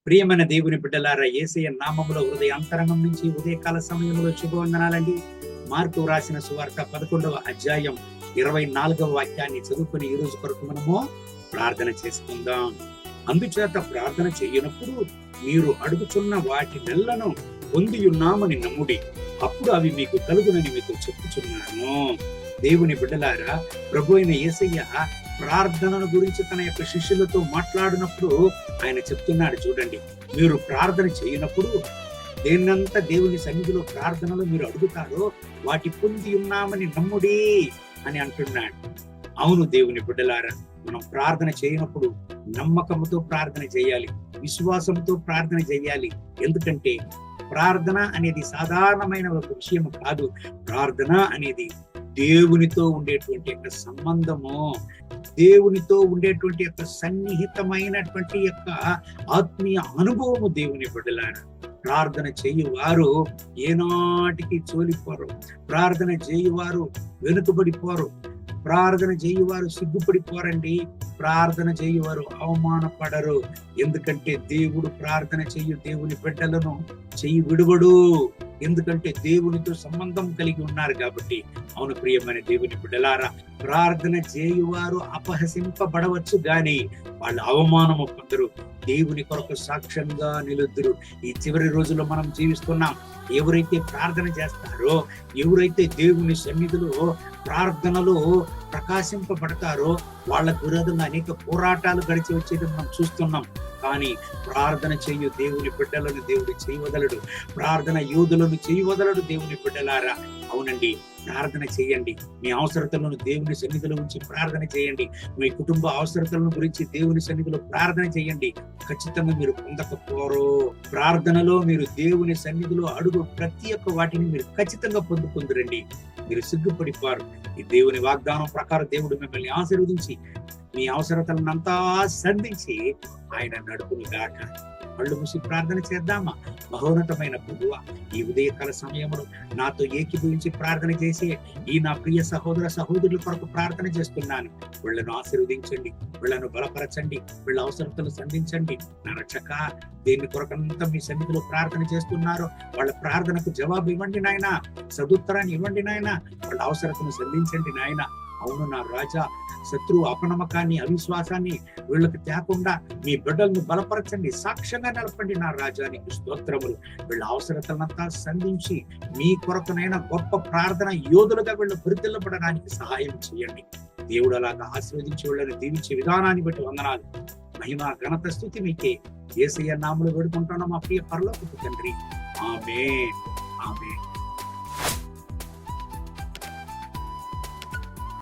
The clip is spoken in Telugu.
ప్రియమైన దేవుని బిడ్డలారా, యేసయ్య నామములో హృదయ అంతరంగం నుంచి ఉదయకాల సమయంలో శుభవందనాలండి. మార్కు రాసిన సువార్త 11వ అధ్యాయం 24వ వాక్యాన్ని చదువుకుని ఈ రోజు కొరకు మనము ప్రార్థన చేసుకుందాం. అందుచేత ప్రార్థన చేయనప్పుడు మీరు అడుగుచున్న వాటి నెలను పొంది ఉన్నామని నమ్ముడి, అప్పుడు అవి మీకు కలుగునని మీకు చెప్పుచున్నాను. దేవుని బిడ్డలారా, ప్రభు అయిన యేసయ్య ప్రార్థనను గురించి తన యొక్క శిష్యులతో మాట్లాడినప్పుడు ఆయన చెప్తున్నాడు, చూడండి, మీరు ప్రార్థన చేయనప్పుడు దేన్నంతా దేవుని సన్నిధిలో ప్రార్థనలు మీరు అడుగుతారో వాటి పొంది ఉన్నామని నమ్ముడి అని అంటున్నాడు. అవును దేవుని బిడ్డలారా, మనం ప్రార్థన చేయనప్పుడు నమ్మకంతో ప్రార్థన చేయాలి, విశ్వాసంతో ప్రార్థన చేయాలి. ఎందుకంటే ప్రార్థన అనేది సాధారణమైన ఒక విషయం కాదు. ప్రార్థన అనేది దేవునితో ఉండేటువంటి యొక్క సంబంధము, దేవునితో ఉండేటువంటి యొక్క సన్నిహితమైనటువంటి యొక్క ఆత్మీయ అనుభవము. దేవుని బిడ్డలారా, ప్రార్థన చేయువారు ఏనాటికి చోలిపోరు, ప్రార్థన చేయువారు వెనుకబడిపోరు, ప్రార్థన చేయువారు సిగ్గుపడిపోరండి, ప్రార్థన చేయువారు అవమానపడరు. ఎందుకంటే దేవుడు ప్రార్థన చేయు దేవుని బిడ్డలను చెయ్యి విడువడు, ఎందుకంటే దేవునితో సంబంధం కలిగి ఉన్నారు కాబట్టి. అవును ప్రియమైన దేవుని బిడ్డలారా, ప్రార్థన చేయువారు అపహసింపబడవచ్చు గాని వాళ్ళు అవమానము పొందరు, దేవుని కొరకు సాక్ష్యంగా నిలుద్దురు. ఈ చివరి రోజుల్లో మనం జీవిస్తున్నాం. ఎవరైతే ప్రార్థన చేస్తారో, ఎవరైతే దేవుని సన్నిధిలో ప్రార్థనలో ప్రకాశింపబడతారో వాళ్ళకు విరోధంగా అనేక పోరాటాలు గడిచి వచ్చేది మనం చూస్తున్నాం. కానీ ప్రార్థన చేయు దేవుని బిడ్డలను దేవుడు చేయవదలడు, ప్రార్థన యోధులను చేయవదలడు. దేవుని బిడ్డలారా, అవునండి, ప్రార్థన చేయండి. మీ అవసరతలను దేవుని సన్నిధిలో ఉంచి ప్రార్థన చేయండి. మీ కుటుంబ అవసరతలను గురించి దేవుని సన్నిధిలో ప్రార్థన చేయండి. ఖచ్చితంగా మీరు పొందకపోరు. ప్రార్థనలో మీరు దేవుని సన్నిధిలో అడుగు ప్రతి ఒక్క వాటిని మీరు ఖచ్చితంగా పొందుకుందురండి. మీరు సిగ్గుపడిపోరు. ఈ దేవుని వాగ్దానం ప్రకారం దేవుడు మిమ్మల్ని ఆశీర్వదించి మీ అవసరతలనంతా సంధించి ఆయన నడుపును గాక. కళ్ళు మూసి ప్రార్థన చేద్దామా? మహోన్నతమైన ప్రభువా, ఈ ఉదయకాల సమయంలో నాతో ఏకీభవించి ప్రార్థన చేసి ఈ నా ప్రియ సహోదర సహోదరుల కొరకు ప్రార్థన చేస్తున్నాను. వీళ్ళను ఆశీర్వదించండి, వీళ్ళను బలపరచండి, వీళ్ళ అవసరతలు సంధించండి. నా రక్షక, దేని కొరకంతా మీ సన్నిధిలో ప్రార్థన చేస్తున్నారో వాళ్ళ ప్రార్థనకు జవాబు ఇవ్వండి నాయన, సదుత్తరాన్ని ఇవ్వండి నాయన, వాళ్ళ అవసరతను సంధించండి నాయన. అవును నా రాజా, శత్రువు అపనమ్మకాన్ని అవిశ్వాసాన్ని వీళ్ళకి తేకుండా మీ బిడ్డలను బలపరచండి, సాక్ష్యంగా నిలపండి నా రాజానికి స్తోత్రములు. వీళ్ళ అవసరతలంతా సంధించి మీ కొరకునైనా గొప్ప ప్రార్థన యోధులుగా వీళ్ళు గుర్తిల్లబడడానికి సహాయం చేయండి. దేవుడు అలాగా ఆశీర్వదించి వీళ్ళని దీవించే విధానాన్ని బట్టి వందనాలు. మహిమ ఘనత స్తుతి మీకే. యేసయ్య నామములో వేడుకుంటున్నాం మా ప్రియ పరలోకపు తండ్రి. ఆమేన్.